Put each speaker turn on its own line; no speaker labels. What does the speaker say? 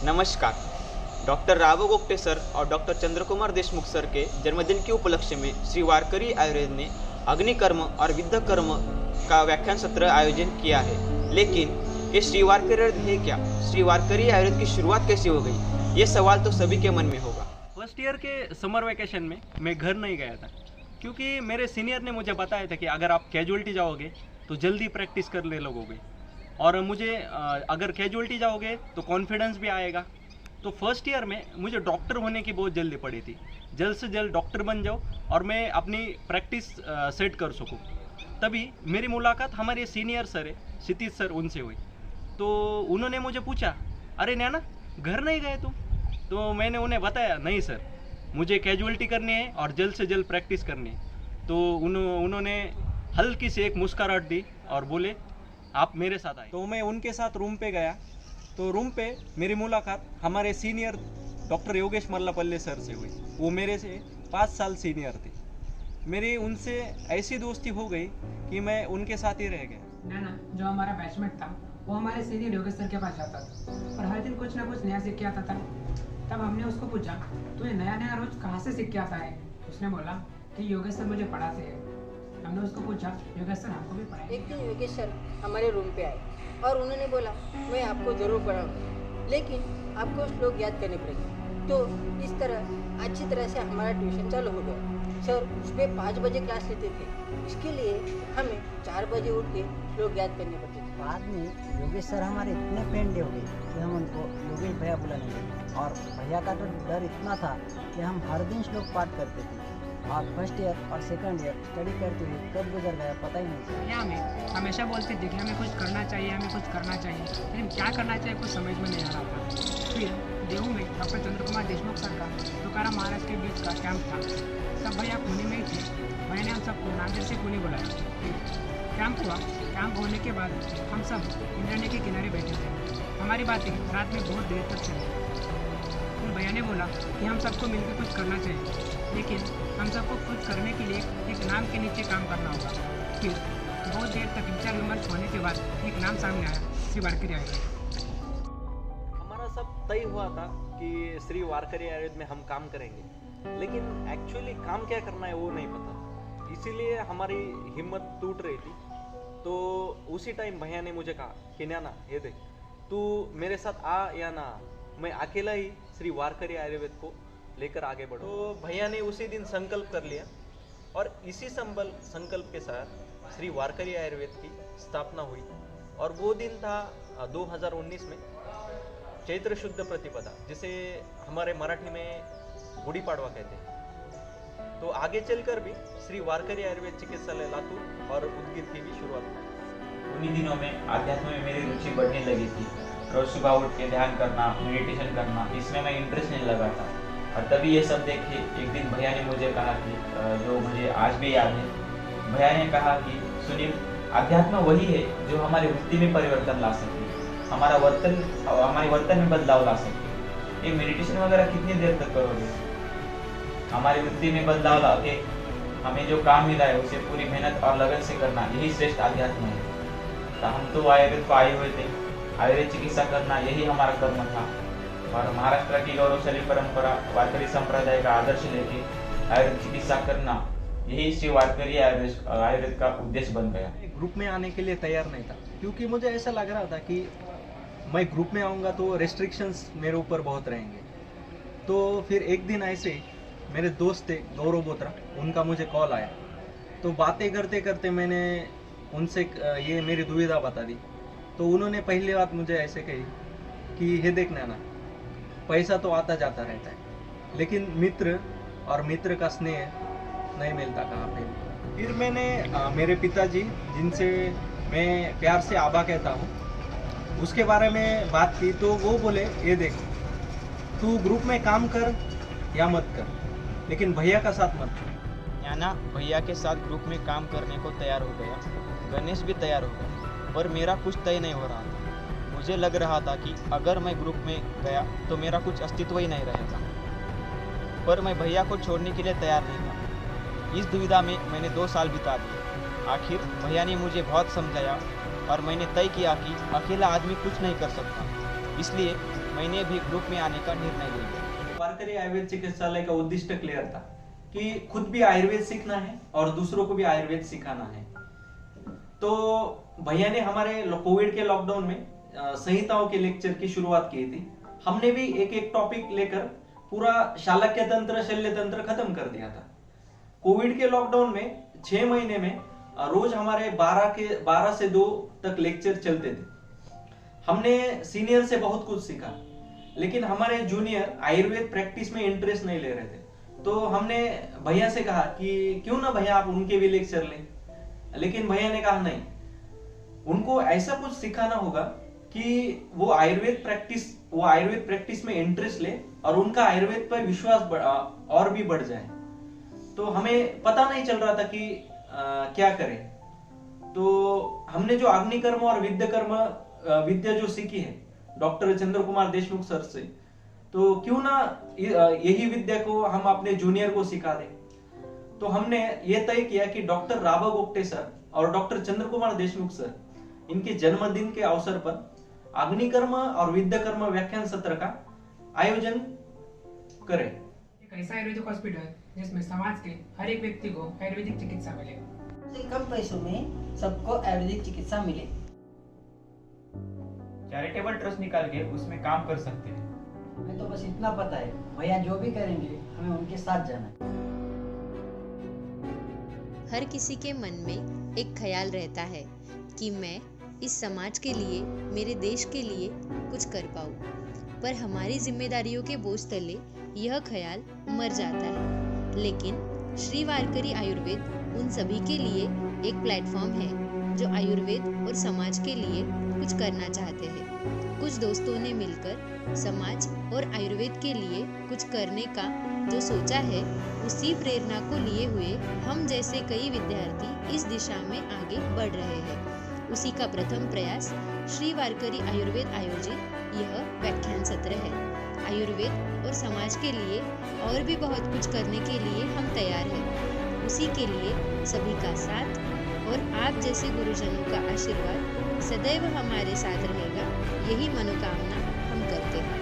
नमस्कार। Doctor Rao Gogte sir और doctor Chandrakumar Deshmukh sir के जन्मदिन के उपलक्ष्य में श्री वारकरी आयुर्वेद ने अग्निकर्म और विद्यकर्म का व्याख्यान सत्र आयोजन किया है। लेकिन ये श्री वारकरी आयुर्वेद है क्या? श्री वारकरी आयुर्वेद की शुरुआत कैसे हो गई? ये सवाल तो सभी के मन में होगा।
फर्स्ट ईयर के समर वेकेशन में मैं घर नहीं गया था, क्योंकि मेरे सीनियर ने मुझे बताया था कि अगर आप कैजुअलिटी जाओगे तो जल्दी प्रैक्टिस कर ले लोगे, और मुझे अगर कैजुअलिटी जाओगे तो कॉन्फिडेंस भी आएगा। तो फर्स्ट ईयर में मुझे डॉक्टर होने की बहुत जल्दी पड़ी थी, जल्द से जल्द डॉक्टर बन जाओ और मैं अपनी प्रैक्टिस सेट कर सकूँ। तभी मेरी मुलाकात हमारे सीनियर सर है क्षितिज सर, उनसे हुई। तो उन्होंने मुझे पूछा, अरे नैना घर नहीं गए तुम? तो मैंने उन्हें बताया, नहीं सर, मुझे कैजुअलिटी करनी है और जल्द से जल्द प्रैक्टिस करनी है। तो उन्होंने हल्की सी एक मुस्कुराहट दी और बोले, आप मेरे साथ आए। तो मैं उनके साथ रूम पे गया। तो रूम पे मेरी मुलाकात हमारे सीनियर डॉक्टर योगेश मल्लापल्ले सर से हुई। वो मेरे से 5 साल सीनियर थे। मेरी उनसे ऐसी दोस्ती हो गई कि मैं उनके साथ ही रह गया।
नैना जो हमारा बैचमेट था, वो हमारे सीनियर योगेश सर के पास जाता था और हर दिन कुछ ना कुछ नया सीख के आता था। तब हमने उसको पूछा, तू ये नया नया रोज कहाँ से सीख के आता है? उसने बोला कि योगेश सर मुझे पढ़ाते हैं। हमने उसको पूछा, योगेश सर हमको भी पढ़ाएंगे?
एक दिन योगेश सर हमारे रूम पे आए और उन्होंने बोला, मैं आपको ज़रूर पढ़ाऊँगा, लेकिन आपको श्लोक याद करने पड़ेंगे। तो इस तरह अच्छी तरह से हमारा ट्यूशन चालू हो गया। सर सुबह 5 बजे क्लास लेते थे, इसके लिए हमें 4 बजे उठ के श्लोक याद करने पड़ते थे।
बाद में योगेश सर हमारे इतने फ्रेंडली हो गए कि हम उनको योगेश भैया बुलाने लगे, और भैया का तो डर इतना था कि हम हर दिन श्लोक पाठ करते थे। और फर्स्ट ईयर और सेकंड ईयर स्टडी करते हुए कब गुजर गया पता ही नहीं।
भैया हमें हमेशा बोलते थे कि हमें कुछ करना चाहिए, हमें कुछ करना चाहिए, लेकिन क्या करना चाहिए कुछ समझ में नहीं आ रहा था। फिर देहू में डॉक्टर चंद्रकुमार देशमुख सर का तुकाराम महाराज के बीच का कैंप था। सब भैया पुणे में ही थे। भैया ने हम सबको नांदेड़ से पुणे बुलाया। कैंप हुआ। कैंप होने के बाद हम सब इंद्रायणी के किनारे बैठे थे। हमारी बातें रात में बहुत देर तक चली। फिर भैया ने बोला कि हम सबको मिलकर कुछ करना चाहिए, लेकिन हम सबको कुछ करने के लिए एक नाम के नीचे काम करना होगा। फिर बहुत देर तक विचार विमर्श होने के बाद एक नाम सामने आया, श्री वारकरी आयुर्वेद।
हमारा सब तय हुआ था कि श्री वारकरी आयुर्वेद में हम काम करेंगे, लेकिन एक्चुअली काम क्या करना है वो नहीं पता, इसीलिए हमारी हिम्मत टूट रही थी। तो उसी टाइम भैया ने मुझे कहा कि नैना ये देख, तू मेरे साथ आ या ना, मैं अकेला ही श्री वारकरी आयुर्वेद को लेकर आगे बढ़ो। तो भैया ने उसी दिन संकल्प कर लिया और इसी संकल्प के साथ श्री वारकरी आयुर्वेद की स्थापना हुई। और वो दिन था 2019 में, चैत्र शुद्ध प्रतिपदा, जिसे हमारे मराठी में गुड़ी पाड़वा कहते हैं। तो आगे चलकर भी श्री वारकरी आयुर्वेद चिकित्सालय लातूर और उदगीर की भी शुरुआत हुई।
उन्हीं दिनों में अध्यात्म में मेरी रुचि बढ़ने लगी थी। रोज सुबह उठ के ध्यान करना, मेडिटेशन करना, इसमें मैं इंटरेस्ट नहीं लगा था। और तभी ये सब देख के एक दिन भैया ने मुझे कहा कि जो मुझे आज भी याद है, भैया ने कहा कि सुनील, अध्यात्म वही है जो हमारी वृत्ति में परिवर्तन ला सके, हमारे वर्तन में बदलाव ला सके। ये मेडिटेशन वगैरह कितनी देर तक करोगे? हमारी वृत्ति में बदलाव ला के हमें जो काम मिला है उसे पूरी मेहनत और लगन से करना, यही श्रेष्ठ अध्यात्म है। तो हम तो आयुर्वेद को आए हुए थे, आयुर्वेद चिकित्सा करना यही हमारा कर्म था। और महाराष्ट्र की गौरवशाली परंपरा वारकरी संप्रदाय का आदर्श लेके आयुर्वेद चिकित्सा करना, यही श्री वारकरी आयुर्वेद का उद्देश्य बन गया।
ग्रुप में आने के लिए तैयार नहीं था, क्योंकि मुझे ऐसा लग रहा था कि मैं ग्रुप में आऊँगा तो रेस्ट्रिक्शंस मेरे ऊपर बहुत रहेंगे। तो फिर एक दिन ऐसे मेरे दोस्त थे गौरव बोत्रा, उनका मुझे कॉल आया। तो बातें करते करते मैंने उनसे ये मेरी दुविधा बता दी। तो उन्होंने पहली बात मुझे ऐसे कही कि हे देख नैना, पैसा तो आता जाता रहता है, लेकिन मित्र और मित्र का स्नेह नहीं मिलता कहाँ पे। फिर मैंने मेरे पिताजी, जिनसे मैं प्यार से आबा कहता हूँ, उसके बारे में बात की। तो वो बोले, ये देख, तू ग्रुप में काम कर या मत कर, लेकिन भैया का साथ मत छोड़।
नैना भैया के साथ ग्रुप में काम करने को तैयार हो गया। गणेश भी तैयार हो गया, पर मेरा कुछ तय नहीं हो रहा था। मुझे लग रहा था कि अगर मैं ग्रुप में गया तो मेरा कुछ अस्तित्व ही नहीं रहेगा, पर मैं भैया को छोड़ने के लिए तैयार नहीं था। इस दुविधा में मैंने 2 साल बिता दिए। आखिर भैया ने मुझे बहुत समझाया और मैंने तय किया कि अकेला आदमी कुछ नहीं कर सकता, इसलिए मैंने भी ग्रुप में आने का निर्णय ले लिया।
वारकरी आयुर्वेद चिकित्सालय का उद्देश्य क्लियर था कि खुद भी आयुर्वेद सीखना है और दूसरों को भी आयुर्वेद सिखाना है। तो भैया ने हमारे कोविड के लॉकडाउन में संहिताओं के लेक्चर की शुरुआत की थी। हमने भी एक एक टॉपिक लेकर पूरा शालक्य तंत्र, शल्य तंत्र खत्म कर दिया था। कोविड के लॉकडाउन में 6 महीने में रोज हमारे 12 से 2 तक लेक्चर चलते थे। हमने सीनियर से बहुत कुछ सीखा, लेकिन हमारे जूनियर आयुर्वेद प्रैक्टिस में इंटरेस्ट नहीं ले रहे थे। तो हमने भैया से कहा कि क्यों ना भैया आप उनके भी लेक्चर लें, लेकिन भैया ने कहा नहीं, उनको ऐसा कुछ सिखाना होगा कि वो आयुर्वेद प्रैक्टिस में इंटरेस्ट ले और उनका आयुर्वेद पर विश्वास और भी बढ़ जाए। तो हमें पता नहीं चल रहा था कि क्या करें। तो हमने जो अग्निकर्म और विद्या जो सीखी है डॉक्टर चंद्र कुमार देशमुख सर से, तो क्यों ना यही विद्या को हम अपने जूनियर को सिखा दें। तो हमने ये तय किया कि डॉक्टर राघव गोप्टे सर और डॉक्टर चंद्र कुमार देशमुख सर इनके जन्मदिन के अवसर पर अग्निकर्म और विद्याकर्म व्याख्यान सत्र का आयोजन करें।
एक ऐसा आयुर्वेदिक हॉस्पिटल जिसमें समाज के हर एक व्यक्ति को आयुर्वेदिक चिकित्सा मिले,
कम पैसों में सबको आयुर्वेदिक चिकित्सा मिले।
चैरिटेबल ट्रस्ट निकाल के उसमें काम कर सकते हैं।
हमें तो बस इतना पता है, भैया जो भी करेंगे हमें उनके साथ जाना है।
हर किसी के मन में एक ख्याल रहता है कि मैं इस समाज के लिए, मेरे देश के लिए कुछ कर पाऊँ, पर हमारी जिम्मेदारियों के बोझ तले यह ख्याल मर जाता है। लेकिन श्री वारकरी आयुर्वेद उन सभी के लिए एक प्लेटफॉर्म है जो आयुर्वेद और समाज के लिए कुछ करना चाहते हैं। कुछ दोस्तों ने मिलकर समाज और आयुर्वेद के लिए कुछ करने का जो सोचा है, उसी प्रेरणा को लिए हुए हम जैसे कई विद्यार्थी इस दिशा में आगे बढ़ रहे हैं। उसी का प्रथम प्रयास श्री वारकरी आयुर्वेद आयोजित यह व्याख्यान सत्र है। आयुर्वेद और समाज के लिए और भी बहुत कुछ करने के लिए हम तैयार हैं। उसी के लिए सभी का साथ और आप जैसे गुरुजनों का आशीर्वाद सदैव हमारे साथ रहेगा, यही मनोकामना हम करते हैं।